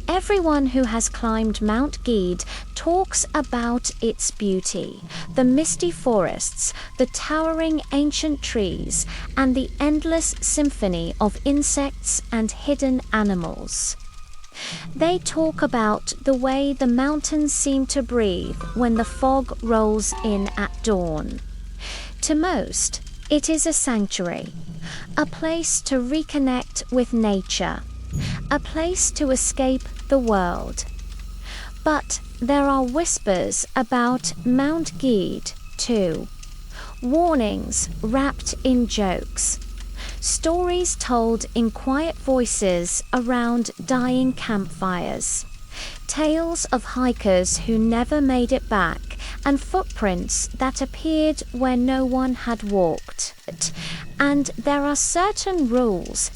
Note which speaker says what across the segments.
Speaker 1: Everyone who has climbed Mount Gede talks about its beauty, the misty forests, the towering ancient trees, and the endless symphony of insects and hidden animals. They talk about the way the mountains seem to breathe when the fog rolls in at dawn. To most, it is a sanctuary, a place to reconnect with nature, a place to escape the world. But there are whispers about Mount Gede too. Warnings wrapped in jokes. Stories told in quiet voices around dying campfires. Tales of hikers who never made it back, and footprints that appeared where no one had walked. And there are certain rules.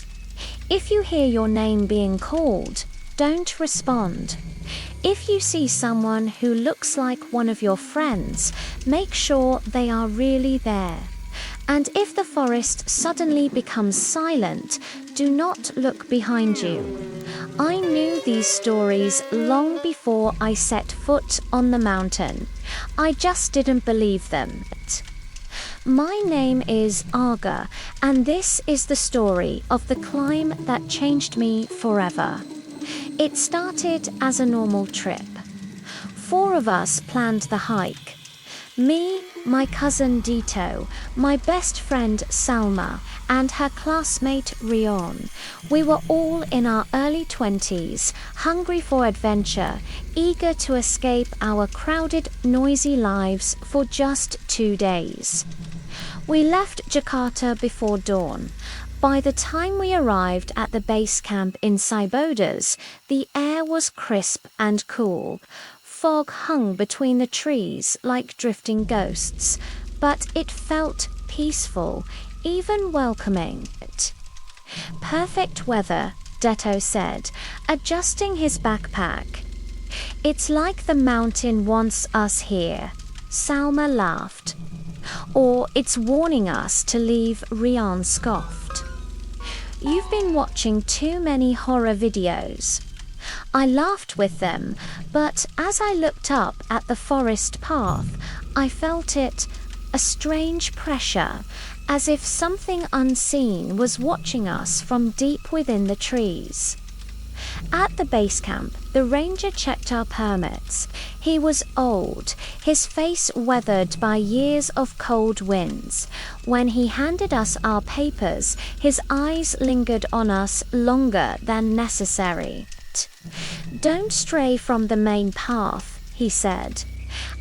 Speaker 1: If you hear your name being called, don't respond. If you see someone who looks like one of your friends, make sure they are really there. And if the forest suddenly becomes silent, do not look behind you. I knew these stories long before I set foot on the mountain. I just didn't believe them. My name is Aga, and this is the story of the climb that changed me forever. It started as a normal trip. 4 of us planned the hike. Me, my cousin Dito, my best friend Salma, and her classmate Rion. We were all in our early 20s, hungry for adventure, eager to escape our crowded, noisy lives for just 2 days. We left Jakarta before dawn. By the time we arrived at the base camp in Sibodas, the air was crisp and cool. Fog hung between the trees like drifting ghosts, but it felt peaceful, even welcoming. Perfect weather, Detto said, adjusting his backpack. It's like the mountain wants us here. Salma laughed. Or it's warning us to leave, Rian scoffed. You've been watching too many horror videos. I laughed with them, but as I looked up at the forest path, I felt it, a strange pressure, as if something unseen was watching us from deep within the trees. At the base camp, the ranger checked our permits. He was old, his face weathered by years of cold winds. When he handed us our papers, his eyes lingered on us longer than necessary. Don't stray from the main path, he said.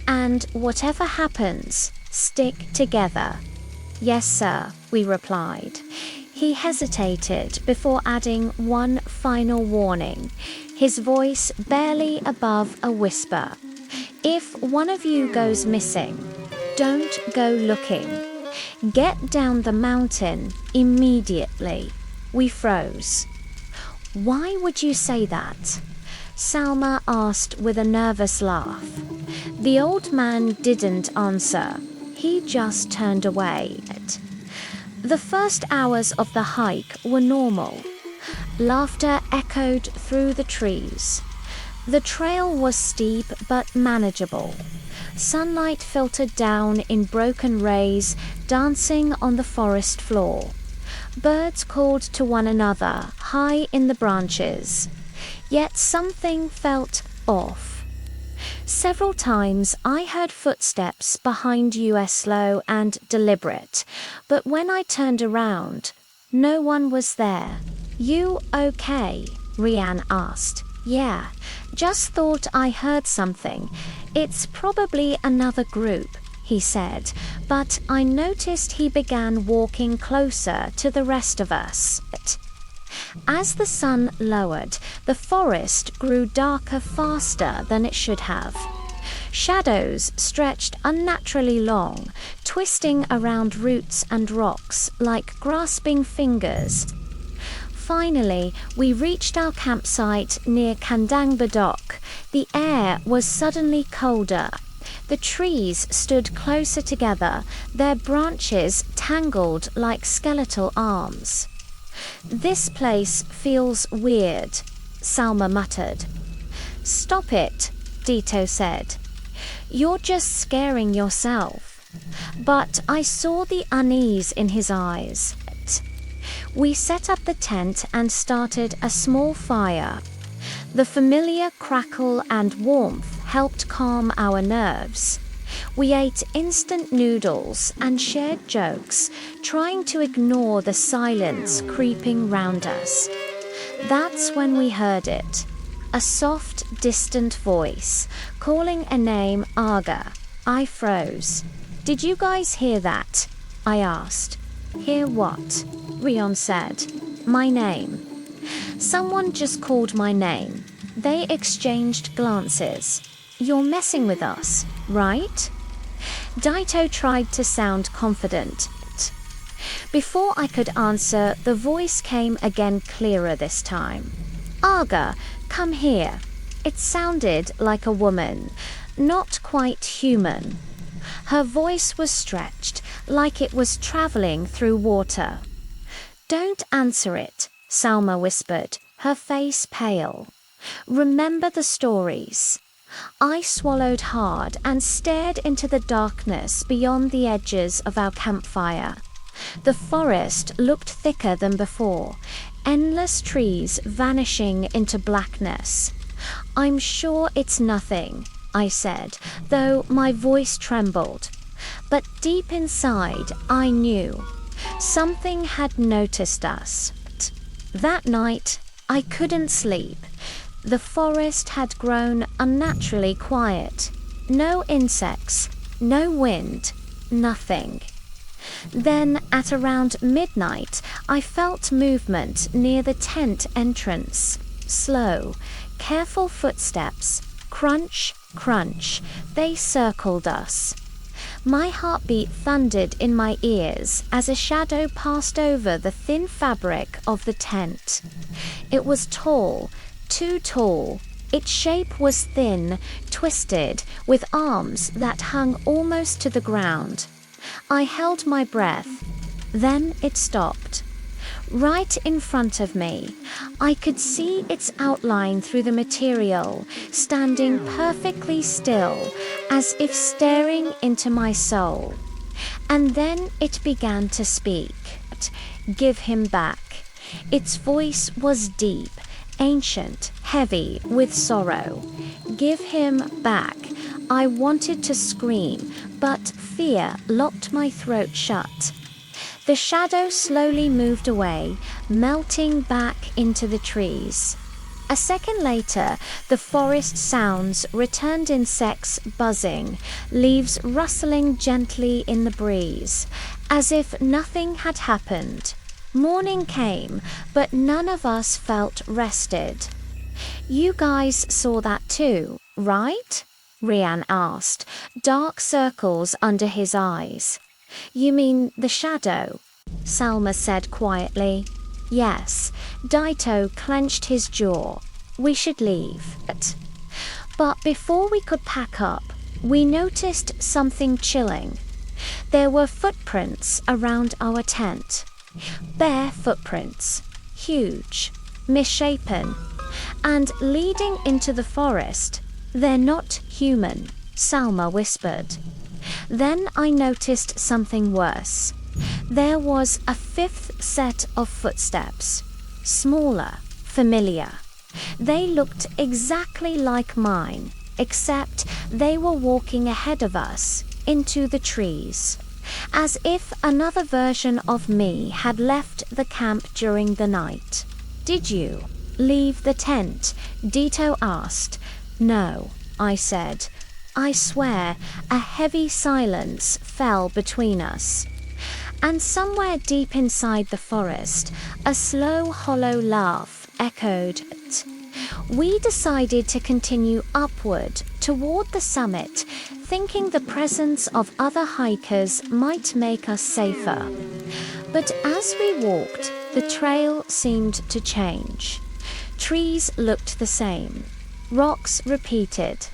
Speaker 1: And whatever happens, stick together. Yes, sir, we replied. He hesitated before adding one final warning, his voice barely above a whisper. If one of you goes missing, don't go looking. Get down the mountain immediately. We froze. Why would you say that? Salma asked with a nervous laugh. The old man didn't answer. He just turned away. The first hours of the hike were normal. Laughter echoed through the trees. The trail was steep but manageable. Sunlight filtered down in broken rays, dancing on the forest floor. Birds called to one another, high in the branches. Yet something felt off. Several times I heard footsteps behind us, slow and deliberate, but when I turned around, no one was there. You okay? Rian asked. Yeah, just thought I heard something. It's probably another group, he said, but I noticed he began walking closer to the rest of us. As the sun lowered, the forest grew darker faster than it should have. Shadows stretched unnaturally long, twisting around roots and rocks like grasping fingers. Finally, we reached our campsite near Kandang Bedok. The air was suddenly colder. The trees stood closer together, their branches tangled like skeletal arms. This place feels weird, Salma muttered. Stop it, Dito said. You're just scaring yourself. But I saw the unease in his eyes. We set up the tent and started a small fire. The familiar crackle and warmth helped calm our nerves. We ate instant noodles and shared jokes, trying to ignore the silence creeping round us. That's when we heard it. A soft, distant voice, calling a name Aga. I froze. Did you guys hear that? I asked. Hear what? Rion said. My name. Someone just called my name. They exchanged glances. You're messing with us, right? Dito tried to sound confident. Before I could answer, the voice came again clearer this time. Aga, come here. It sounded like a woman, not quite human. Her voice was stretched, like it was traveling through water. Don't answer it, Salma whispered, her face pale. Remember the stories. I swallowed hard and stared into the darkness beyond the edges of our campfire. The forest looked thicker than before, endless trees vanishing into blackness. I'm sure it's nothing, I said, though my voice trembled. But deep inside, I knew. Something had noticed us. That night, I couldn't sleep. The forest had grown unnaturally quiet. No insects, no wind, nothing. Then, at around midnight, I felt movement near the tent entrance. Slow, careful footsteps. Crunch, crunch. They circled us. My heartbeat thundered in my ears as a shadow passed over the thin fabric of the tent. It was tall, too tall. Its shape was thin, twisted, with arms that hung almost to the ground. I held my breath. Then it stopped. Right in front of me, I could see its outline through the material, standing perfectly still, as if staring into my soul. And then it began to speak. Give him back. Its voice was deep, ancient, heavy with sorrow. Give him back. I wanted to scream, but fear locked my throat shut. The shadow slowly moved away, melting back into the trees. A second later, the forest sounds returned, insects buzzing, leaves rustling gently in the breeze, as if nothing had happened. Morning came, but none of us felt rested. You guys saw that too, right? Rian asked, dark circles under his eyes. You mean the shadow? Salma said quietly. Yes. Dito clenched his jaw. We should leave. But before we could pack up, we noticed something chilling. There were footprints around our tent. Bare footprints. Huge. Misshapen. And leading into the forest. They're not human, Salma whispered. Then I noticed something worse. There was a fifth set of footsteps. Smaller, familiar. They looked exactly like mine, except they were walking ahead of us, into the trees. As if another version of me had left the camp during the night. Did you leave the tent? Dito asked. No, I said. I swear, a heavy silence fell between us. And somewhere deep inside the forest, a slow, hollow laugh echoed. We decided to continue upward toward the summit, thinking the presence of other hikers might make us safer. But as we walked, the trail seemed to change. Trees looked the same. Rocks repeated.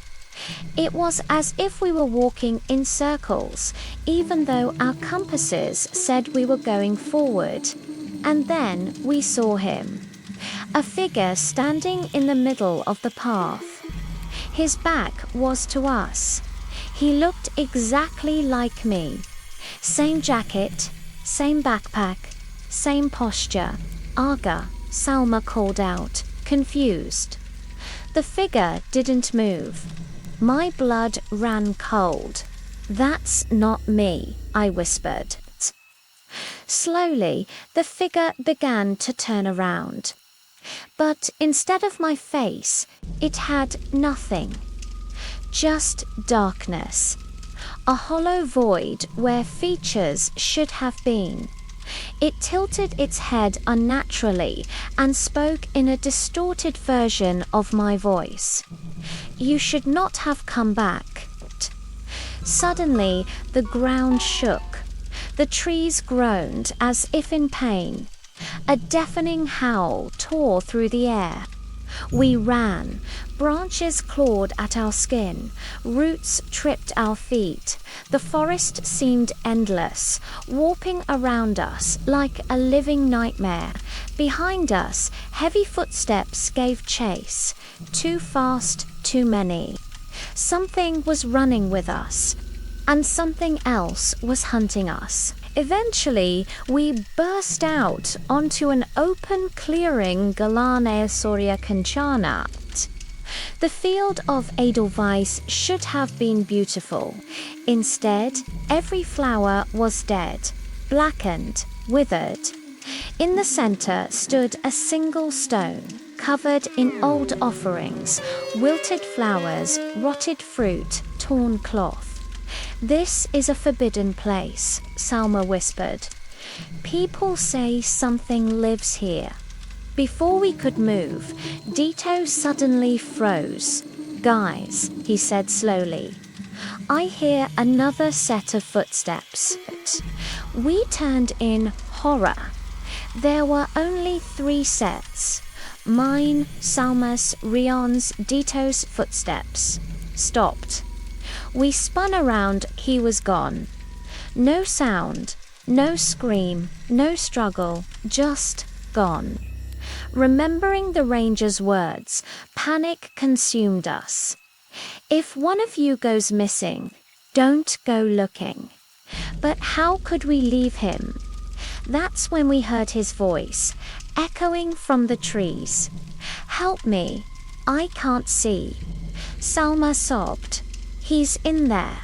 Speaker 1: It was as if we were walking in circles, even though our compasses said we were going forward. And then we saw him. a figure standing in the middle of the path. His back was to us. He looked exactly like me. Same jacket, same backpack, same posture. Aga, Salma called out, confused. The figure didn't move. My blood ran cold. That's not me, I whispered. Slowly, the figure began to turn around. But instead of my face, it had nothing. Just darkness. A hollow void where features should have been. It tilted its head unnaturally and spoke in a distorted version of my voice. You should not have come back. Suddenly, the ground shook. The trees groaned as if in pain. A deafening howl tore through the air. We ran. Branches clawed at our skin. Roots tripped our feet. The forest seemed endless, warping around us like a living nightmare. Behind us, heavy footsteps gave chase. Too fast, too many. Something was running with us, and something else was hunting us. Eventually, we burst out onto an open clearing Galane Soria Kanchana. The field of Edelweiss should have been beautiful. Instead, every flower was dead, blackened, withered. In the center stood a single stone, covered in old offerings, wilted flowers, rotted fruit, torn cloth. This is a forbidden place, Salma whispered. People say something lives here. Before we could move, Dito suddenly froze. Guys, he said slowly, I hear another set of footsteps. We turned in horror. There were only 3 sets. Mine, Salma's, Rion's, Dito's footsteps. Stopped. We spun around, he was gone. No sound, no scream, no struggle, just gone. Remembering the ranger's words, panic consumed us. If one of you goes missing, don't go looking. But how could we leave him? That's when we heard his voice, echoing from the trees. Help me, I can't see. Salma sobbed. He's in there.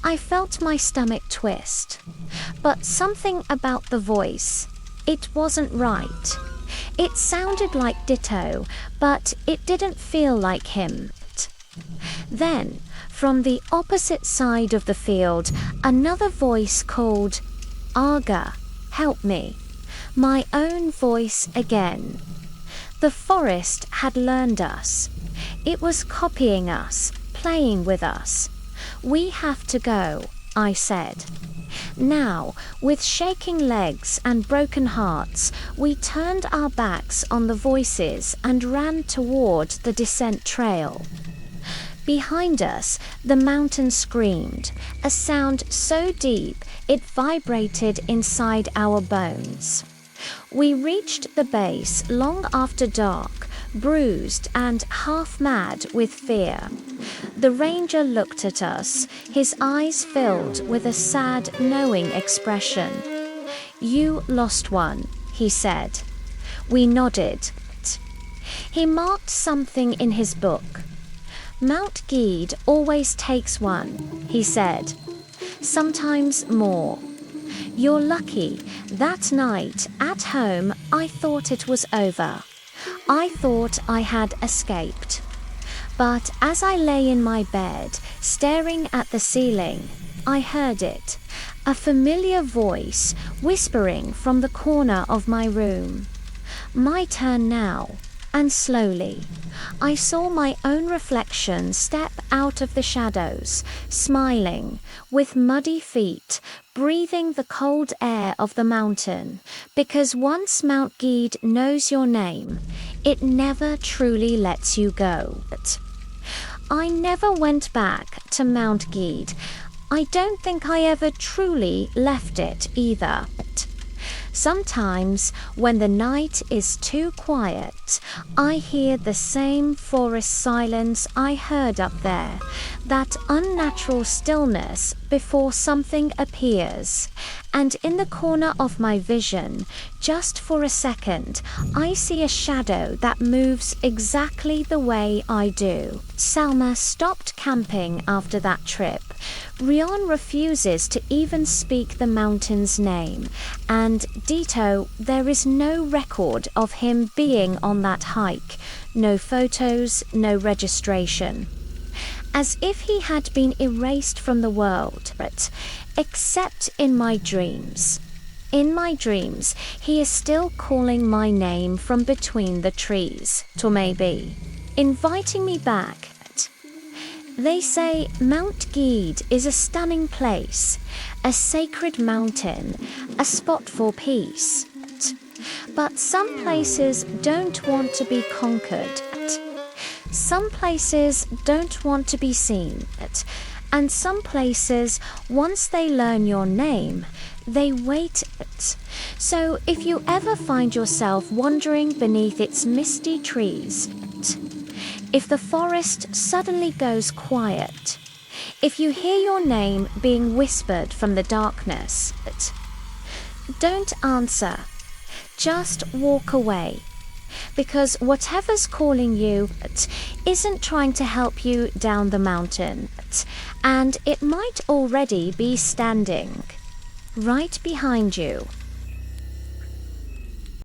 Speaker 1: I felt my stomach twist. But something about the voice, it wasn't right. It sounded like Ditto, but it didn't feel like him. Then, from the opposite side of the field, another voice called, Aga, help me. My own voice again. The forest had learned us. It was copying us, playing with us. We have to go, I said. Now, with shaking legs and broken hearts, we turned our backs on the voices and ran toward the descent trail. Behind us, the mountain screamed, a sound so deep it vibrated inside our bones. We reached the base long after dark, bruised and half mad with fear. The ranger looked at us, his eyes filled with a sad, knowing expression. You lost one, he said. We nodded. He marked something in his book. Mount Gede always takes one, he said. Sometimes more. You're lucky. That night, at home, I thought it was over. I thought I had escaped. But as I lay in my bed, staring at the ceiling, I heard it, a familiar voice whispering from the corner of my room. My turn now. And slowly, I saw my own reflection step out of the shadows, smiling, with muddy feet, breathing the cold air of the mountain, because once Mount Gede knows your name, it never truly lets you go. I never went back to Mount Gede. I don't think I ever truly left it either. Sometimes, when the night is too quiet, I hear the same forest silence I heard up there, that unnatural stillness before something appears. And in the corner of my vision, just for a second, I see a shadow that moves exactly the way I do. Salma stopped camping after that trip. Rion refuses to even speak the mountain's name, and Dito, there is no record of him being on that hike. No photos, no registration. As if he had been erased from the world, except in my dreams. In my dreams, he is still calling my name from between the trees, or maybe inviting me back. They say Mount Gede is a stunning place, a sacred mountain, a spot for peace. But some places don't want to be conquered. Some places don't want to be seen. And some places, once they learn your name, they wait. So if you ever find yourself wandering beneath its misty trees, if the forest suddenly goes quiet, if you hear your name being whispered from the darkness, don't answer. Just walk away. Because whatever's calling you isn't trying to help you down the mountain, and it might already be standing right behind you.